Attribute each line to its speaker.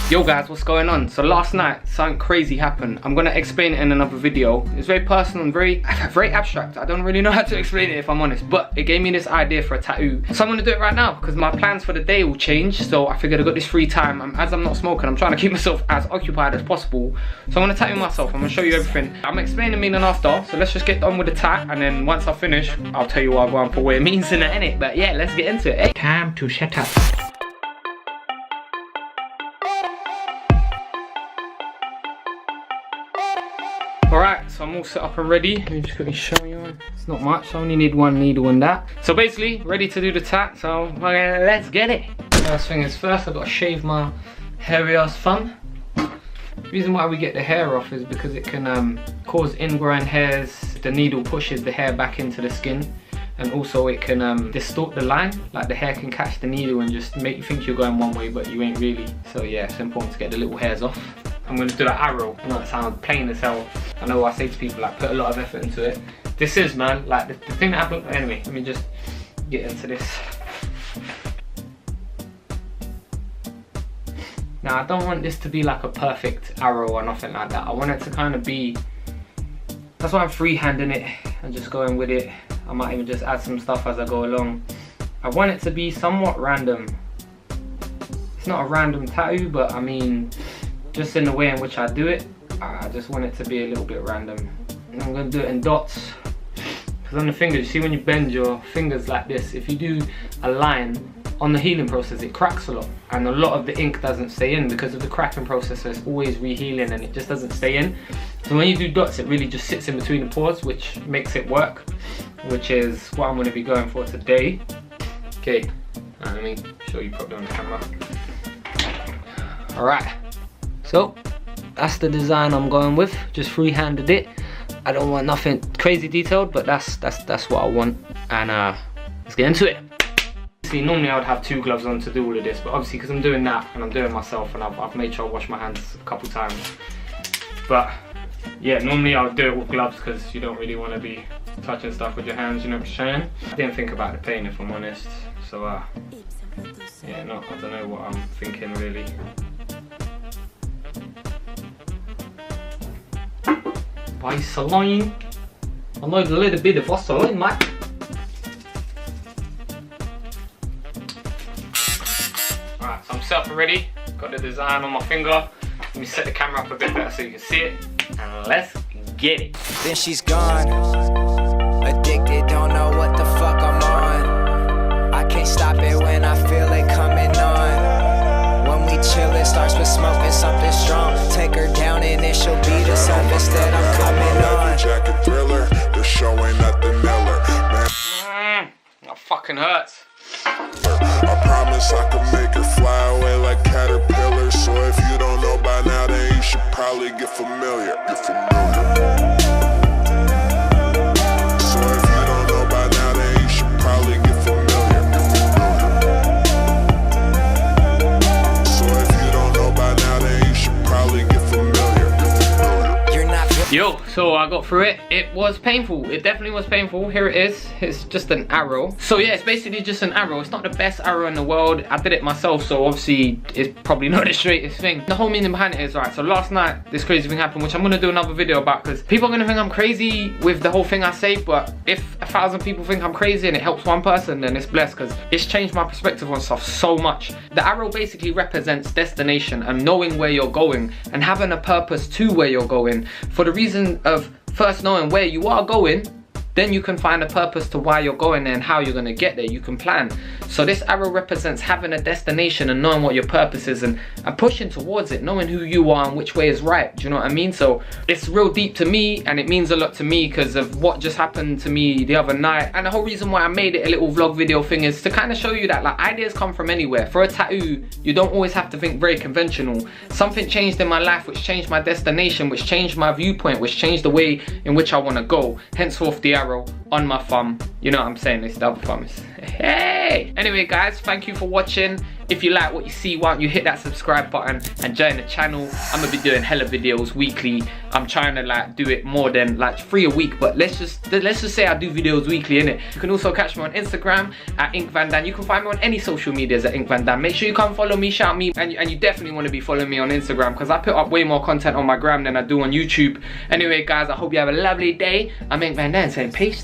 Speaker 1: Yo guys, what's going on? So last night something crazy happened. I'm gonna explain it in another video. It's very personal and very abstract. I don't really know how to explain it if I'm honest, but it gave me this idea for a tattoo. So I'm gonna do it right now because my plans for the day will change. So I figured I got this free time. As I'm not smoking, I'm trying to keep myself as occupied as possible. So I'm gonna tattoo myself. I'm gonna show you everything. I'm explaining the meaning after. So let's just get on with the tat, and then once I finish, I'll tell you what I'm going for, what it means in it, innit? But yeah, let's get into it. Time to set up. Alright, so I'm all set up and ready. Let me just quickly show you. It's not much, I only need one needle and that. So basically, ready to do the tat, so okay, let's get it. First thing is first, I've got to shave my hairy ass thumb. The reason why we get the hair off is because it can cause ingrown hairs. The needle pushes the hair back into the skin. And also it can distort the line, like the hair can catch the needle and just make you think you're going one way, but you ain't really. So yeah, it's important to get the little hairs off. I'm going to do that arrow. I know it sounds plain as hell. I know I say to people like put a lot of effort into it. This is, man, like the thing that happened. Anyway, let me just get into this. Now I don't want this to be like a perfect arrow or nothing like that. I want it to kind of be, that's why I'm freehanding it and just going with it. I might even just add some stuff as I go along. I want it to be somewhat random. It's not a random tattoo, but I mean, just in the way in which I do it, I just want it to be a little bit random. And I'm going to do it in dots. Because on the fingers, you see when you bend your fingers like this, if you do a line on the healing process, it cracks a lot. And a lot of the ink doesn't stay in because of the cracking process, so it's always rehealing and it just doesn't stay in. So when you do dots, it really just sits in between the pores, which makes it work, which is what I'm going to be going for today. Okay, let me show you properly on the camera. Alright. So that's the design I'm going with. Just freehanded it. I don't want nothing crazy detailed, but that's what I want. And let's get into it. See, normally I would have 2 gloves on to do all of this, but obviously because I'm doing that and I'm doing it myself, and I've made sure I wash my hands a couple times. But yeah, normally I would do it with gloves because you don't really want to be touching stuff with your hands, you know what I'm saying? I didn't think about the pain if I'm honest. So yeah, no, I don't know what I'm thinking really. Vaseline. I know a little bit of Vaseline, mate. Alright, so I'm set up already. Got the design on my finger. Let me set the camera up a bit better so you can see it. And let's get it.
Speaker 2: Then she's gone. Addicted, don't know what the fuck I'm on. I can't stop it when I feel it coming on. When we chill, it starts with smoking something strong. Take her down and then she'll be the surface that I'm coming on.
Speaker 3: Jacket thriller, the show ain't nothing Miller. Man,
Speaker 1: that fucking hurts.
Speaker 3: I promise I can make her fly away like caterpillars. So if you don't know by now, then you should probably get familiar. So if you don't know by now, then you should probably get familiar. So if you don't know by now, then you should probably get familiar.
Speaker 2: You're not.
Speaker 1: Yo, so I got through it. It was painful. It definitely was painful. Here it is. It's just an arrow. So yeah, it's basically just an arrow. It's not the best arrow in the world. I did it myself, so obviously it's probably not the straightest thing. The whole meaning behind it is, right, so last night this crazy thing happened, which I'm gonna do another video about, because people are gonna think I'm crazy with the whole thing I say, but if 1,000 people think I'm crazy and it helps one person, then it's blessed, because it's changed my perspective on stuff so much. The arrow basically represents destination and knowing where you're going and having a purpose to where you're going, for the reason of first knowing where you are going, then you can find a purpose to why you're going there and how you're going to get there. You can plan. So this arrow represents having a destination and knowing what your purpose is and pushing towards it, knowing who you are and which way is right. Do you know what I mean? So it's real deep to me, and it means a lot to me because of what just happened to me the other night. And the whole reason why I made it a little vlog video thing is to kind of show you that like ideas come from anywhere. For a tattoo, you don't always have to think very conventional. Something changed in my life which changed my destination, which changed my viewpoint, which changed the way in which I want to go. Henceforth the arrow on my thumb. You know what I'm saying? It's the other thumb. Hey! Anyway guys, thank you for watching. If you like what you see, why don't you hit that subscribe button and join the channel. I'm gonna be doing hella videos weekly. I'm trying to like do it more than like 3 a week, but let's just say I do videos weekly, innit? You can also catch me on Instagram at InkVanDan. You can find me on any social medias at InkVanDan. Make sure you come follow me, shout me, and you definitely want to be following me on Instagram because I put up way more content on my gram than I do on YouTube. Anyway guys, I hope you have a lovely day. I'm InkVanDan saying peace.